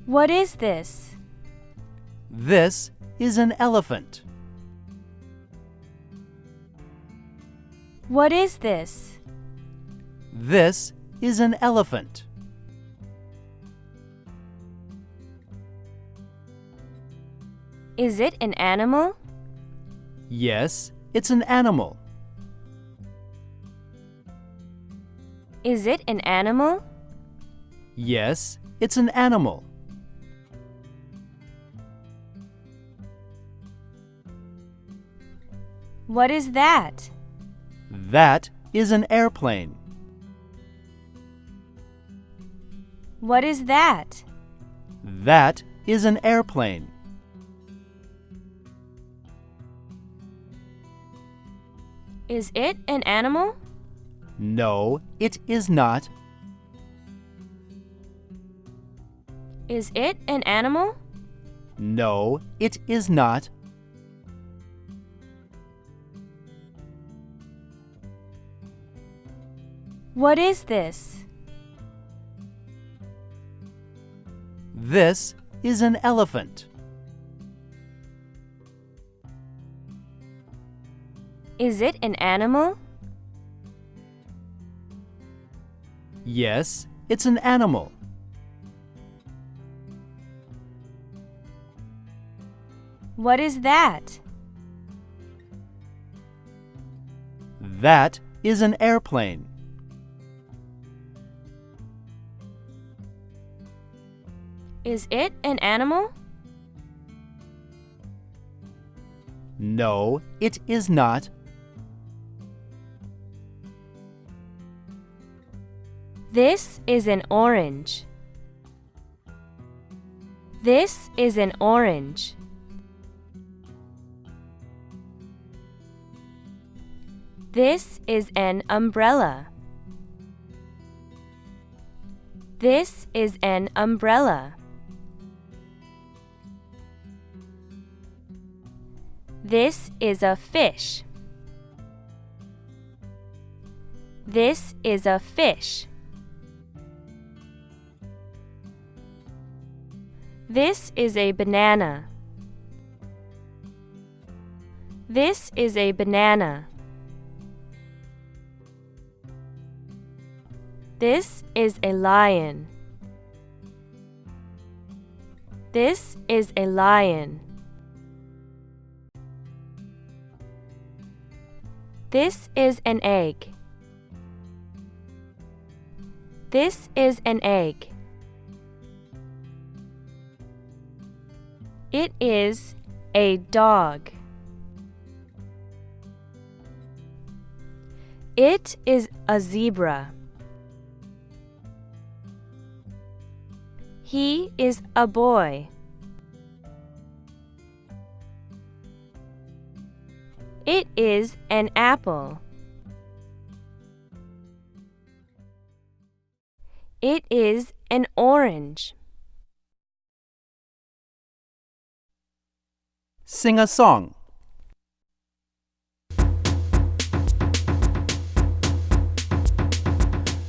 What is this? This is an elephant. What is this? This is an elephant. Is it an animal? Yes, it's an animal. Is it an animal? Yes, it's an animal. What is that? That is an airplane. What is that? That is an airplane. Is it an animal? No, it is not. Is it an animal? No, it is not. What is this? This is an elephant. Is it an animal? Yes, it's an animal. What is that? That is an airplane. Is it an animal? No, it is not. This is an orange. This is an orange. This is an umbrella. This is an umbrella. This is a fish. This is a fish. This is a banana. This is a banana. This is a lion. This is a lion. This is an egg. This is an egg. It is a dog. It is a zebra. He is a boy. It is an apple. It is an orange. Sing a song.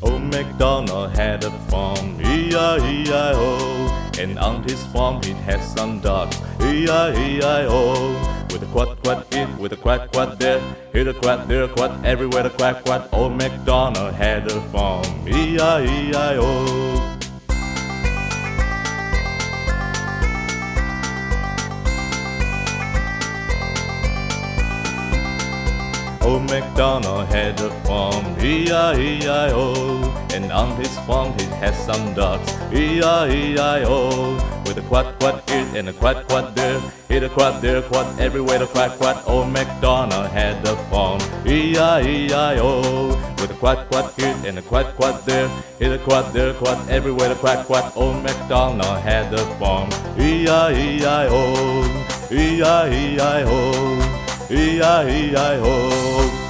Old MacDonald had a farm, E-I-E-I-O. And on his farm he had some ducks, E-I-E-I-O. With a quack quack here, with a quack quack there, here a quack, there a quack, everywhere a quack quack. Old MacDonald had a farm, E-I-E-I-O. Old MacDonald had a farm, E-I-E-I-O. And on his farm he had some ducks, E-I-E-I-O. With a quack quack here and a quack quack there, here a quack, there a quack, everywhere a quack quack. Old MacDonald had a farm, E-I-E-I-O. With a quack quack here and a quack quack there, here a quack, there a quack, everywhere a quack quack. Old MacDonald had a farm, E-I-E-I-O. E-I-E-I-O. E-I-E-I-O.